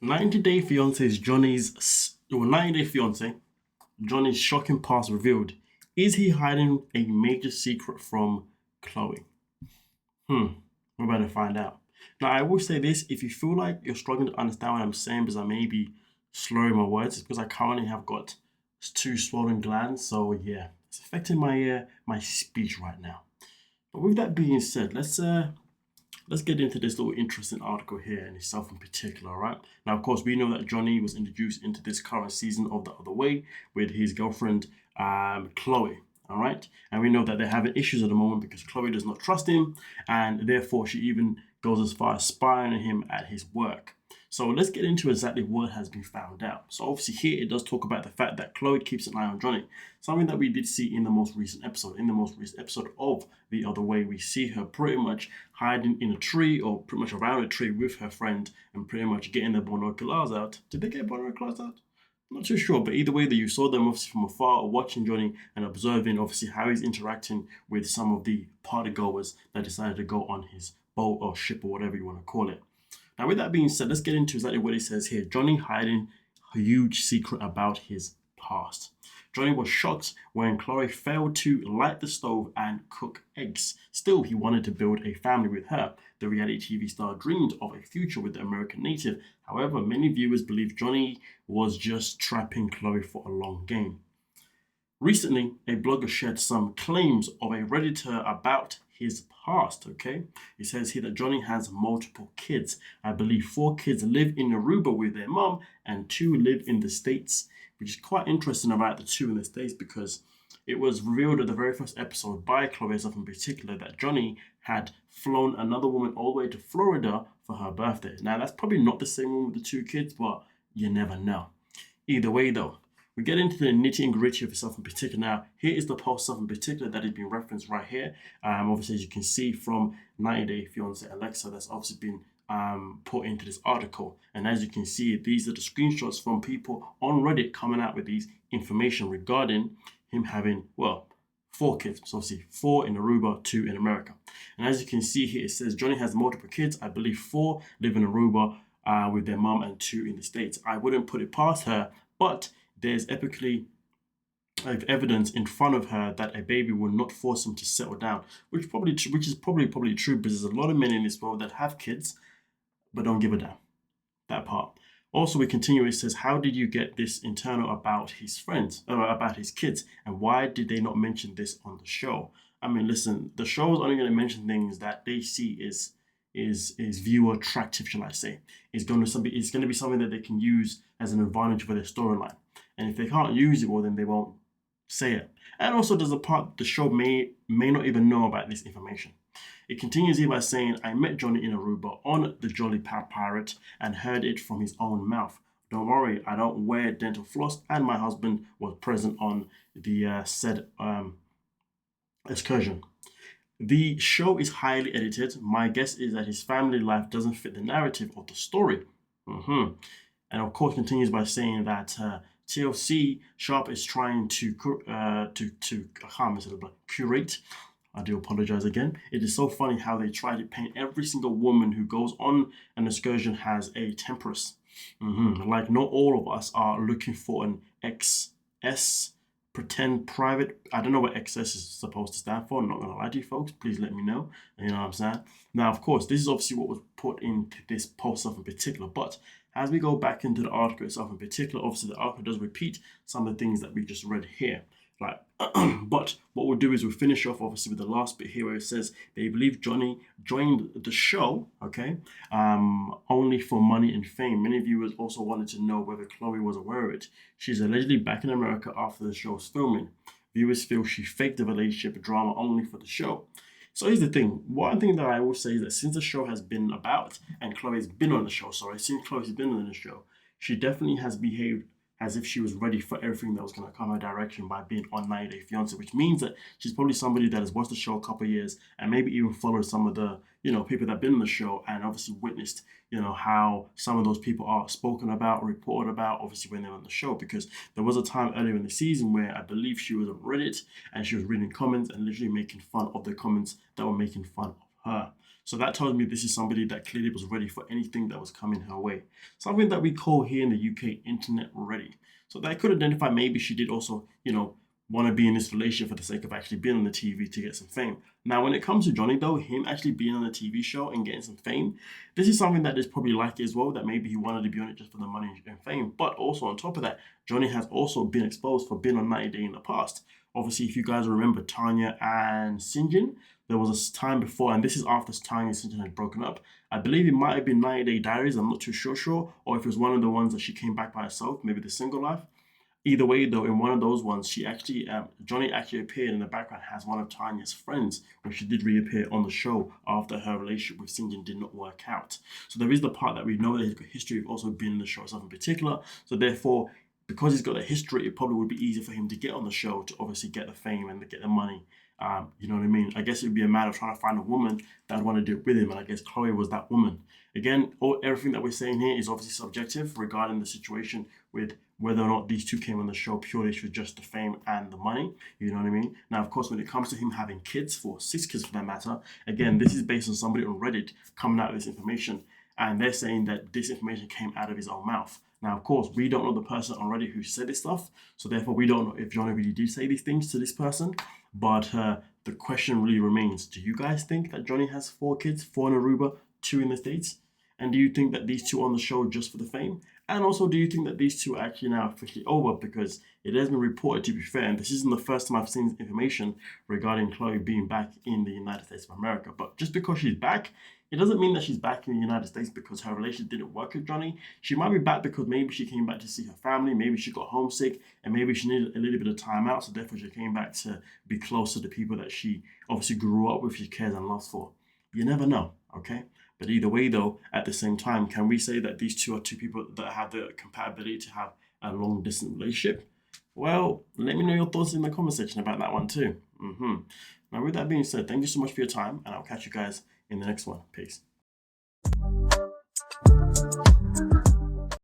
90 Day Fiance's Johnny's 90 Day Fiance, Johnny's shocking past revealed. Is he hiding a major secret from Chloe? We're about to find out. Now, I will say this: if you feel like you're struggling to understand what I'm saying because I may be slurring my words, it's because I currently have got two swollen glands. So yeah, it's affecting my speech right now. But with that being said, let's get into this little interesting article here in itself in particular, all right? Now, of course, we know that Johnny was introduced into this current season of The Other Way with his girlfriend, Chloe, all right? And we know that they're having issues at the moment because Chloe does not trust him, and therefore she even goes as far as spying on him at his work. So let's get into exactly what has been found out. So obviously here it does talk about the fact that Chloe keeps an eye on Johnny. Something that we did see in the most recent episode. In the most recent episode of The Other Way, we see her pretty much hiding in a tree or pretty much around a tree with her friend and pretty much getting their binoculars out. Did they get binoculars out? I'm not too sure, but either way that you saw them obviously from afar, watching Johnny and observing obviously how he's interacting with some of the party goers that decided to go on his boat or ship or whatever you want to call it. Now, with that being said, let's get into exactly what it says here. Johnny hiding a huge secret about his past. Johnny was shocked when Chloe failed to light the stove and cook eggs. Still, he wanted to build a family with her. The reality TV star dreamed of a future with the American native. However, many viewers believe Johnny was just trapping Chloe for a long game. Recently, a blogger shared some claims of a Redditor about his past, okay? It says here that Johnny has multiple kids. I believe 4 kids live in Aruba with their mom and 2 live in the States, which is quite interesting about the 2 in the States because it was revealed at the very first episode by Chloe herself in particular that Johnny had flown another woman all the way to Florida for her birthday. Now, that's probably not the same one with the 2 kids, but you never know. Either way, though, we get into the nitty and gritty of itself in particular. Now, here is the post stuff in particular that is being referenced right here. Obviously, as you can see from 90 Day Fiance Alexa, that's obviously been put into this article. And as you can see, these are the screenshots from people on Reddit coming out with these information regarding him having, well, 4 kids. So obviously 4 in Aruba, 2 in America. And as you can see here, it says Johnny has multiple kids. I believe 4 live in Aruba with their mom and 2 in the States. I wouldn't put it past her, but there's epically evidence in front of her that a baby will not force him to settle down, which is probably true because there's a lot of men in this world that have kids but don't give a damn. That part. Also, we continue. It says, "How did you get this internal about his friends, about his kids, and why did they not mention this on the show?" I mean, listen, the show is only going to mention things that they see is viewer attractive, shall I say? It's going to be something that they can use as an advantage for their storyline. And if they can't use it, well, then they won't say it. And also, there's a part the show may not even know about this information. It continues here by saying, "I met Johnny in Aruba on the Jolly Pirate and heard it from his own mouth. Don't worry, I don't wear dental floss, and my husband was present on the said excursion." The show is highly edited. My guess is that his family life doesn't fit the narrative of the story. And of course, continues by saying that TLC Sharp is trying to curate. I do apologize again. It is so funny how they try to paint every single woman who goes on an excursion as a temptress. Like not all of us are looking for an XS pretend private. I don't know what XS is supposed to stand for. I'm not gonna lie to you folks. Please let me know. You know what I'm saying? Now, of course, this is obviously what was put into this post stuff in particular. But as we go back into the article itself in particular, obviously the article does repeat some of the things that we just read here. Like, but what we'll do is we'll finish off obviously with the last bit here where it says they believe Johnny joined the show, okay, only for money and fame. Many viewers also wanted to know whether Chloe was aware of it. She's allegedly back in America after the show's filming. Viewers feel she faked the relationship drama only for the show. So here's the thing. One thing that I will say is that since the show has been about, and Chloe's been on the show, since Chloe's been on the show, she definitely has behaved as if she was ready for everything that was going to come her direction by being on 90 Day Fiance, which means that she's probably somebody that has watched the show a couple of years and maybe even followed some of the, people that have been in the show and obviously witnessed, how some of those people are spoken about, reported about, obviously when they're on the show, because there was a time earlier in the season where I believe she was on Reddit and she was reading comments and literally making fun of the comments that were making fun of her. So that tells me this is somebody that clearly was ready for anything that was coming her way. Something that we call here in the UK internet ready. So that could identify maybe she did also, want to be in this relationship for the sake of actually being on the TV to get some fame. Now, when it comes to Johny, though, him actually being on a TV show and getting some fame, this is something that is probably likely as well, that maybe he wanted to be on it just for the money and fame. But also, on top of that, Johny has also been exposed for being on 90 Day in the past. Obviously, if you guys remember Tanya and Sinjin, there was a time before, and this is after Tanya and Sinjin had broken up. I believe it might have been 90 Day Diaries, I'm not too sure, or if it was one of the ones that she came back by herself, maybe the single life. Either way, though, in one of those ones, Johny actually appeared in the background as one of Tanya's friends when she did reappear on the show after her relationship with Sinjin did not work out. So there is the part that we know that he's got history of also being in the show itself in particular. So therefore, because he's got a history, it probably would be easier for him to get on the show to obviously get the fame and to get the money. You know what I mean? I guess it would be a matter of trying to find a woman that would want to do it with him, and I guess Chloe was that woman. Again, everything that we're saying here is obviously subjective regarding the situation with whether or not these two came on the show purely for just the fame and the money. You know what I mean? Now, of course, when it comes to him having kids, for 6 kids for that matter, again, this is based on somebody on Reddit coming out with this information, and they're saying that this information came out of his own mouth. Now, of course, we don't know the person on Reddit who said this stuff, so therefore we don't know if Johny really did say these things to this person. But the question really remains: do you guys think that Johny has 4 kids, 4 in Aruba, 2 in the States? And do you think that these two are on the show just for the fame? And also, do you think that these two are actually now officially over? Because it has been reported, to be fair, and this isn't the first time I've seen information regarding Chloe being back in the United States of America. But just because she's back, it doesn't mean that she's back in the United States because her relationship didn't work with Johny. She might be back because maybe she came back to see her family, maybe she got homesick, and maybe she needed a little bit of time out, so therefore she came back to be close to the people that she obviously grew up with, she cares and loves for. You never know, okay? But either way, though, at the same time, can we say that these two are two people that have the compatibility to have a long distance relationship? Well, let me know your thoughts in the comment section about that one too. Now, with that being said, thank you so much for your time, and I'll catch you guys in the next one. Peace.